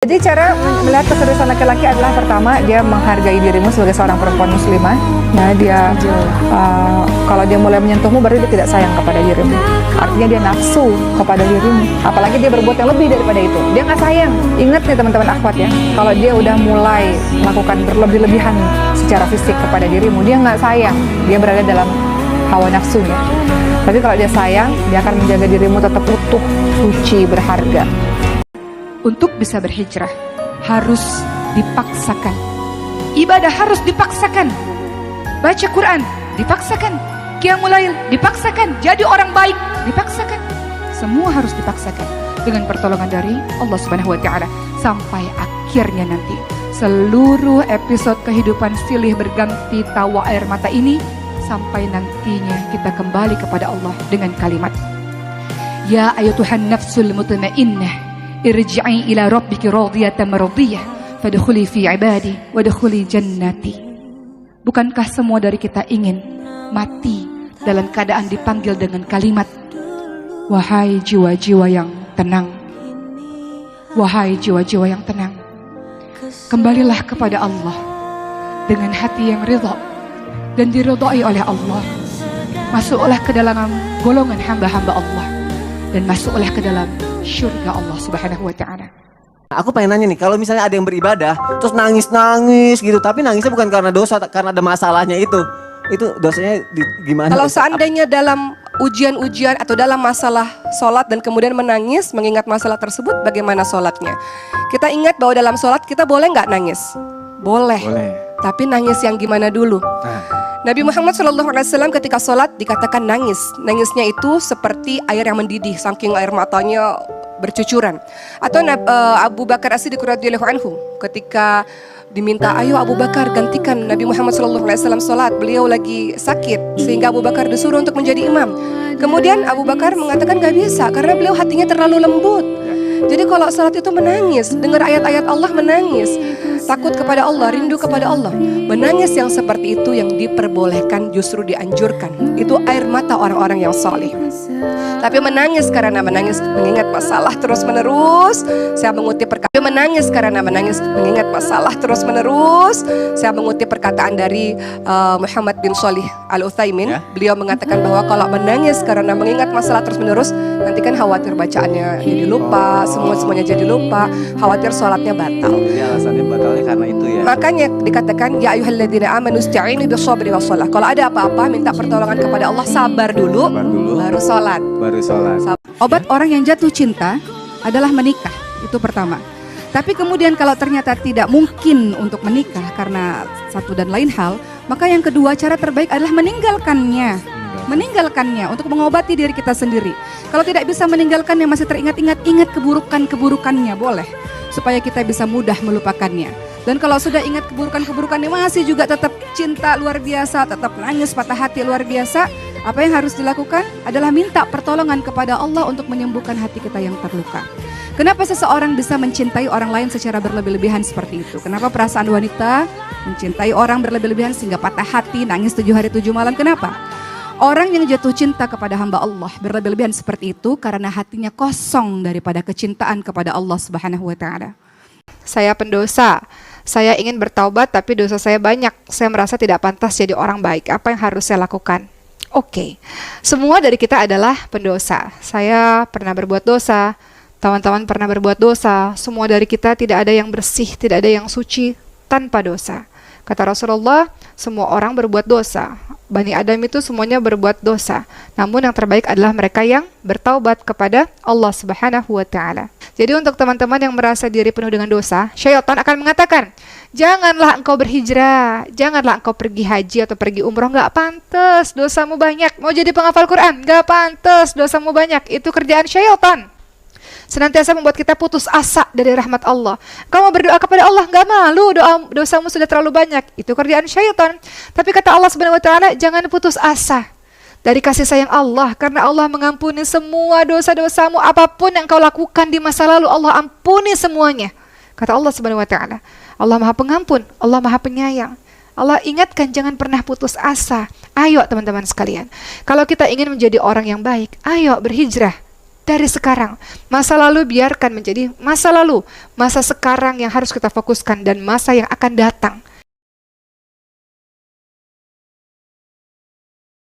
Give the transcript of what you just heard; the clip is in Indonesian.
Jadi cara melihat keseriusan laki-laki adalah pertama dia menghargai dirimu sebagai seorang perempuan muslimah. Nah dia kalau dia mulai menyentuhmu berarti dia tidak sayang kepada dirimu. Artinya dia nafsu kepada dirimu. Apalagi dia berbuat yang lebih daripada itu. Dia nggak sayang. Ingat nih teman-teman akhwat ya. Kalau dia udah mulai melakukan berlebih-lebihan secara fisik kepada dirimu, dia nggak sayang. Dia berada dalam hawa nafsunya. Tapi kalau dia sayang, dia akan menjaga dirimu tetap utuh, suci, berharga. Untuk bisa berhijrah harus dipaksakan. Ibadah harus dipaksakan. Baca Quran dipaksakan. Qiyamul Lail dipaksakan. Jadi orang baik dipaksakan. Semua harus dipaksakan dengan pertolongan dari Allah Subhanahu wa taala sampai akhirnya nanti seluruh episode kehidupan silih berganti tawa air mata ini sampai nantinya kita kembali kepada Allah dengan kalimat Ya ayyatuhan nafsul mutmainnah irji'i ila rabbiki radiyatan mardiyah fadkhuli fi ibadi wadkhuli jannati. Bukankah semua dari kita ingin mati dalam keadaan dipanggil dengan kalimat wahai jiwa-jiwa yang tenang, wahai jiwa-jiwa yang tenang, kembalilah kepada Allah dengan hati yang ridha dan diridhai oleh Allah. Masuklah ke dalam golongan hamba-hamba Allah dan masuklah ke dalam surga Allah Subhanahu wa taala. Aku pengen nanya nih, kalau misalnya ada yang beribadah terus nangis-nangis gitu, tapi nangisnya bukan karena dosa, karena ada masalahnya itu dosanya gimana? Kalau seandainya dalam ujian-ujian atau dalam masalah sholat dan kemudian menangis mengingat masalah tersebut, bagaimana sholatnya? Kita ingat bahwa dalam sholat kita boleh nggak nangis? Boleh. Tapi nangis yang gimana dulu? Nabi Muhammad SAW ketika sholat dikatakan nangis. Nangisnya itu seperti air yang mendidih, saking air matanya bercucuran. Atau Abu Bakar As-Siddiq radhiyallahu anhu ketika diminta, ayo Abu Bakar gantikan Nabi Muhammad SAW sholat, beliau lagi sakit, sehingga Abu Bakar disuruh untuk menjadi imam. Kemudian Abu Bakar mengatakan gak bisa karena beliau hatinya terlalu lembut. Jadi kalau sholat itu menangis, dengar ayat-ayat Allah menangis, takut kepada Allah, rindu kepada Allah. Menangis yang seperti itu yang diperbolehkan, justru dianjurkan. Itu air mata orang-orang yang saleh. Tapi menangis karena menangis mengingat masalah terus menerus, saya mengutip perkataan menangis karena menangis mengingat masalah terus menerus. Saya mengutip perkataan dari Muhammad bin Shalih Al-Utsaimin. Beliau mengatakan bahwa kalau menangis karena mengingat masalah terus menerus, nanti kan khawatir bacaannya jadi lupa, semuanya jadi lupa, khawatir sholatnya batal. Jadi alasannya batalnya karena itu ya. Makanya dikatakan ya ayyuhalladzina amanu ista'inu bis-shabri was-shalah. Kalau ada apa-apa minta pertolongan kepada Allah, sabar dulu. Baru sholat. Obat orang yang jatuh cinta adalah menikah, itu pertama. Tapi kemudian kalau ternyata tidak mungkin untuk menikah karena satu dan lain hal, maka yang kedua cara terbaik adalah meninggalkannya untuk mengobati diri kita sendiri. Kalau tidak bisa meninggalkannya, masih teringat-ingat keburukannya boleh, supaya kita bisa mudah melupakannya. Dan kalau sudah ingat keburukannya masih juga tetap cinta luar biasa, tetap nangis patah hati luar biasa, apa yang harus dilakukan adalah minta pertolongan kepada Allah untuk menyembuhkan hati kita yang terluka. Kenapa seseorang bisa mencintai orang lain secara berlebih-lebihan seperti itu? Kenapa perasaan wanita mencintai orang berlebih-lebihan sehingga patah hati, nangis 7 hari 7 malam? Kenapa? Orang yang jatuh cinta kepada hamba Allah berlebih-lebihan seperti itu karena hatinya kosong daripada kecintaan kepada Allah Subhanahu wa taala. Saya pendosa, saya ingin bertaubat tapi dosa saya banyak. Saya merasa tidak pantas jadi orang baik. Apa yang harus saya lakukan? Oke, semua dari kita adalah pendosa. Saya pernah berbuat dosa, teman-teman pernah berbuat dosa. Semua dari kita tidak ada yang bersih, tidak ada yang suci tanpa dosa. Kata Rasulullah, semua orang berbuat dosa. Bani Adam itu semuanya berbuat dosa. Namun yang terbaik adalah mereka yang bertaubat kepada Allah Subhanahu wa taala. Jadi untuk teman-teman yang merasa diri penuh dengan dosa, syaitan akan mengatakan, janganlah engkau berhijrah, janganlah engkau pergi haji atau pergi umroh, gak pantas, dosamu banyak. Mau jadi penghafal Quran, gak pantas, dosamu banyak. Itu kerjaan syaitan. Senantiasa membuat kita putus asa dari rahmat Allah. Kamu berdoa kepada Allah, gak malu, dosamu sudah terlalu banyak. Itu kerjaan syaitan. Tapi kata Allah Subhanahu wa taala, jangan putus asa dari kasih sayang Allah, karena Allah mengampuni semua dosa-dosamu. Apapun yang kau lakukan di masa lalu, Allah ampuni semuanya. Kata Allah Subhanahu wa taala, Allah Maha Pengampun, Allah Maha Penyayang. Allah ingatkan jangan pernah putus asa. Ayo teman-teman sekalian, kalau kita ingin menjadi orang yang baik, ayo berhijrah. dari sekarang. Masa lalu biarkan menjadi masa lalu. Masa sekarang yang harus kita fokuskan dan masa yang akan datang